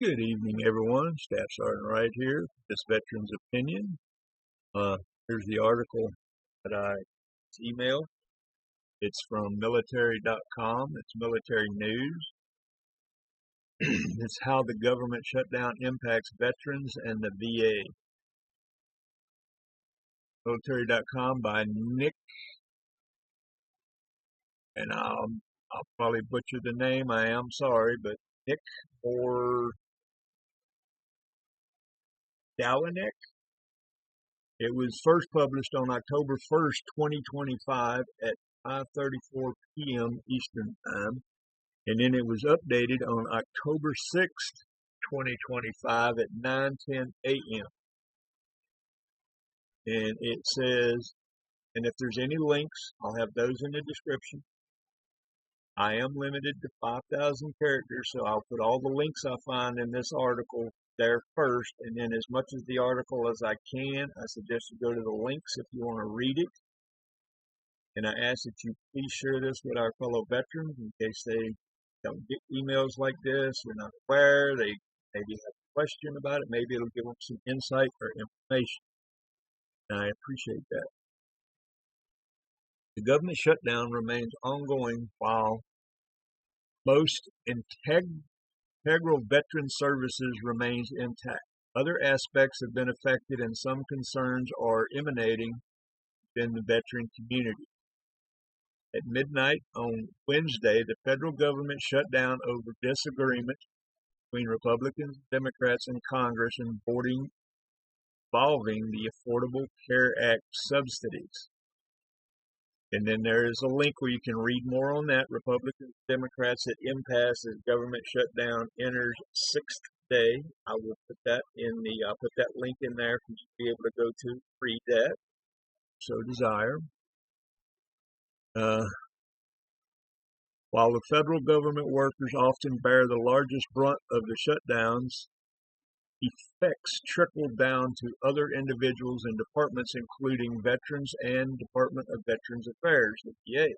Good evening, everyone. Staff Sergeant Wright here. This veteran's opinion. Here's the article that I emailed. It's from military.com. It's military news. It's how the government shutdown impacts veterans and the VA. Military.com by Nick, and I'll probably butcher the name. I am sorry, but Nick Mordowanec. It was first published on October 1st, 2025 at 5:34 p.m. Eastern Time, and then it was updated on October 6th, 2025 at 9:10 a.m. And it says, and if there's any links, I'll have those in the description. I am limited to 5,000 characters, so I'll put all the links I find in this article there first, and then as much of the article as I can, I suggest you go to the links if you want to read it. And I ask that you please share this with our fellow veterans in case they don't get emails like this, they're not aware, they maybe have a question about it, maybe it'll give them some insight or information. And I appreciate that. The government shutdown remains ongoing while most integral veteran services remains intact. Other aspects have been affected and some concerns are emanating within the veteran community. At midnight on Wednesday, the federal government shut down over disagreement between Republicans, Democrats, and Congress involving the Affordable Care Act subsidies. And then there is a link where you can read more on that. Republicans, Democrats at Impasse as government shutdown enters sixth day. I will put that I'll put that link in there for you to be able to go to read that, so desire. While the federal government workers often bear the largest brunt of the shutdowns, effects trickle down to other individuals and departments, including Veterans and Department of Veterans Affairs, the VA.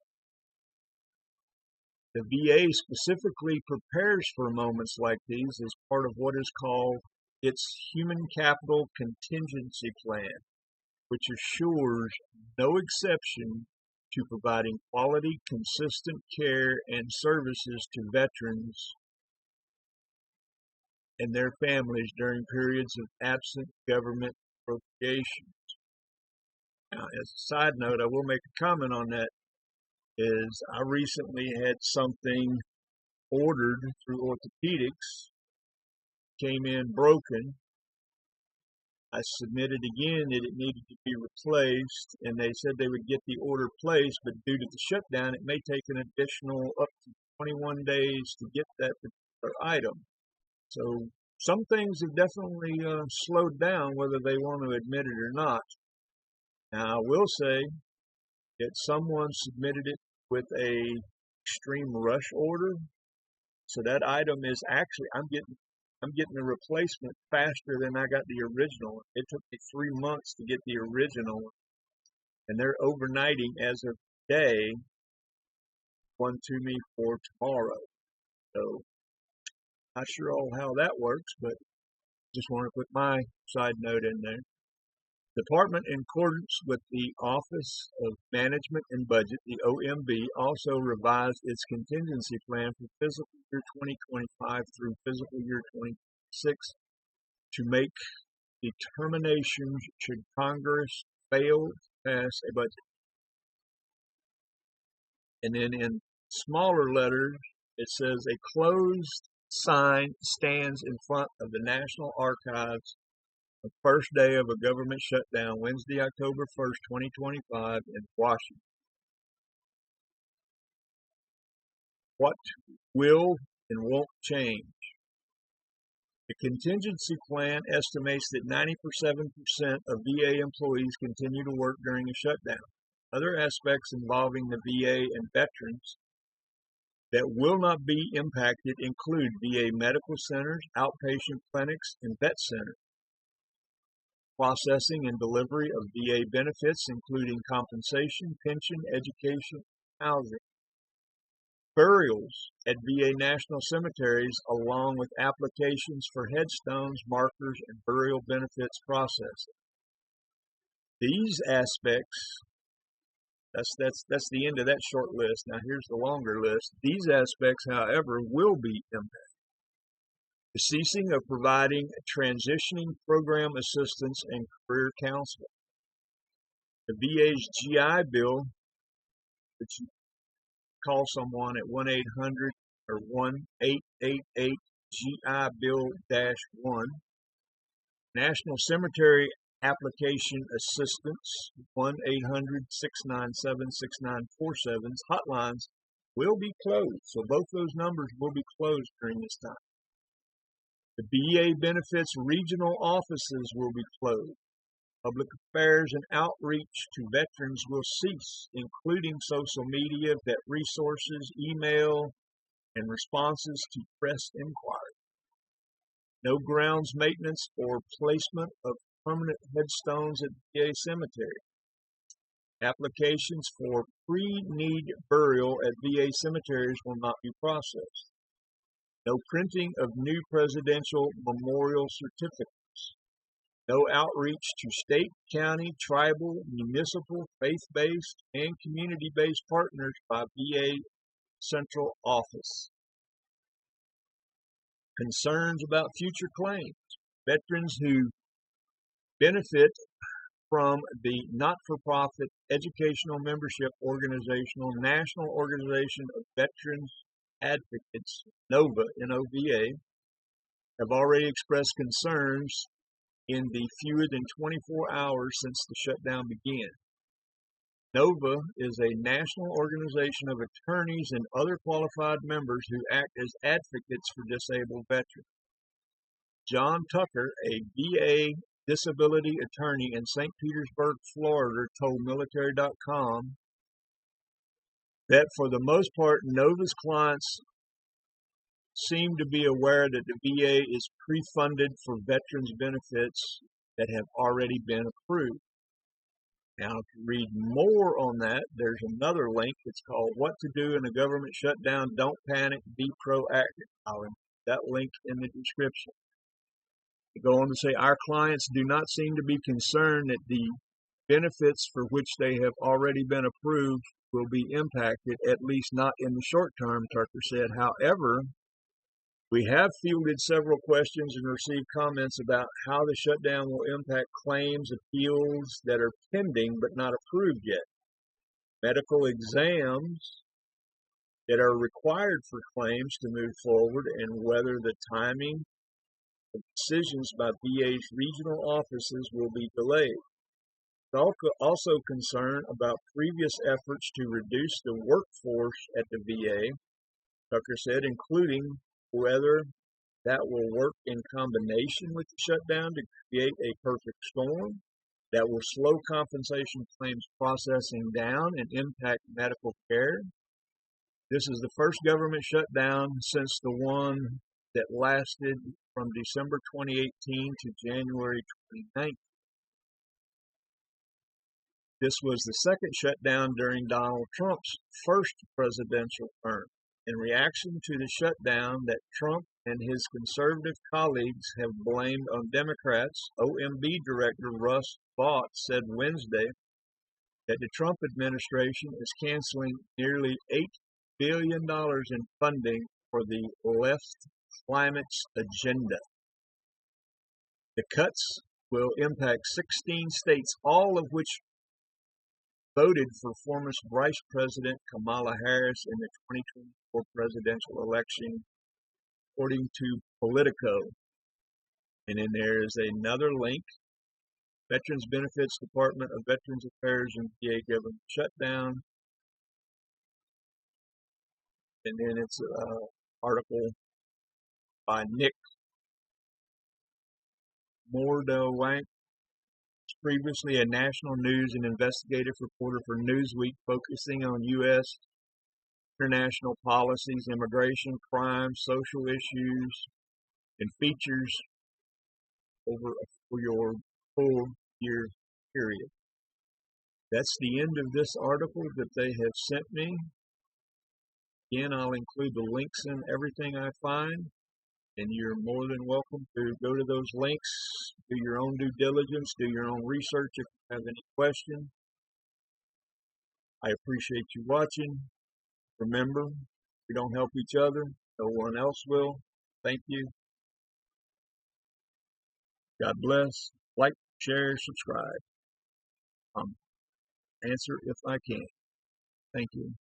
The VA specifically prepares for moments like these as part of what is called its Human Capital Contingency Plan, which assures no exception to providing quality, consistent care and services to veterans and their families during periods of absent government appropriations. Now, as a side note, I will make a comment on that, is I recently had something ordered through orthopedics, came in broken. I submitted again that it needed to be replaced, and they said they would get the order placed, but due to the shutdown, it may take an additional up to 21 days to get that particular item. So some things have definitely slowed down, whether they want to admit it or not. Now, I will say that someone submitted it with a extreme rush order, so that item is actually I'm getting the replacement faster than I got the original. It took me 3 months to get the original, and they're overnighting as of today one to me for tomorrow. So not sure all how that works, but just want to put my side note in there. The department, in accordance with the Office of Management and Budget, the OMB, also revised its contingency plan for fiscal year 2025 through fiscal year 2026 to make determinations should Congress fail to pass a budget. And then in smaller letters, it says a closed sign stands in front of the National Archives the first day of a government shutdown, Wednesday, October 1st, 2025 in Washington. What will and won't change? The contingency plan estimates that 97% of VA employees continue to work during a shutdown. Other aspects involving the VA and veterans that will not be impacted include VA medical centers, outpatient clinics, and vet centers. Processing and delivery of VA benefits, including compensation, pension, education, and housing. burials at VA national cemeteries, along with applications for headstones, markers, and burial benefits processing. These aspects, that's the end of that short list. Now here's the longer list. These aspects, however, will be impacted. The ceasing of providing transitioning program assistance and career counseling. The VA's GI Bill, which you call someone at 1-800 or 1-888-GI-Bill-1. National Cemetery Application Assistance, 1-800-697-6947. Hotlines will be closed, so both those numbers will be closed during this time. The VA benefits regional offices will be closed. Public affairs and outreach to veterans will cease, including social media, vet resources, email, and responses to press inquiry. No grounds maintenance or placement of permanent headstones at VA cemetery. Applications for pre-need burial at VA cemeteries will not be processed. No printing of new presidential memorial certificates. No outreach to state, county, tribal, municipal, faith-based, and community-based partners by VA Central Office. Concerns about future claims. Veterans who benefit from the not-for-profit Educational Membership Organizational National Organization of Veterans Advocates, NOVA, N-O-V-A, have already expressed concerns in the fewer than 24 hours since the shutdown began. NOVA is a national organization of attorneys and other qualified members who act as advocates for disabled veterans. John Tucker, a VA disability attorney in St. Petersburg, Florida, told military.com that for the most part, NOVA's clients seem to be aware that the VA is pre-funded for veterans benefits that have already been approved. Now, to read more on that, there's another link. It's called What to Do in a Government Shutdown. Don't Panic, Be Proactive. I'll include that link in the description. They go on to say, our clients do not seem to be concerned that the benefits for which they have already been approved will be impacted, at least not in the short term, Tucker said. However, we have fielded several questions and received comments about how the shutdown will impact claims, appeals that are pending but not approved yet, medical exams that are required for claims to move forward, and whether the timing of decisions by VA's regional offices will be delayed. Also concerned about previous efforts to reduce the workforce at the VA, Tucker said, including whether that will work in combination with the shutdown to create a perfect storm that will slow compensation claims processing down and impact medical care. This is the first government shutdown since the one that lasted from December 2018 to January 2019. This was the second shutdown during Donald Trump's first presidential term. In reaction to the shutdown that Trump and his conservative colleagues have blamed on Democrats, OMB Director Russ Vought said Wednesday that the Trump administration is canceling nearly $8 billion in funding for the left climate's agenda. The cuts will impact 16 states, all of which voted for former Vice President Kamala Harris in the 2024 presidential election, according to Politico. And then there is another link, Veterans Benefits Department of Veterans Affairs and VA government shutdown. And then it's an article by Nick Mordowanec, previously a national news and investigative reporter for Newsweek, focusing on U.S. international policies, immigration, crime, social issues, and features over a 4-year period. That's the end of this article that they have sent me. Again, I'll include the links in everything I find, and you're more than welcome to go to those links, do your own due diligence, do your own research if you have any questions. I appreciate you watching. Remember, we don't help each other, no one else will. Thank you. God bless. Like, share, subscribe. Answer if I can. Thank you.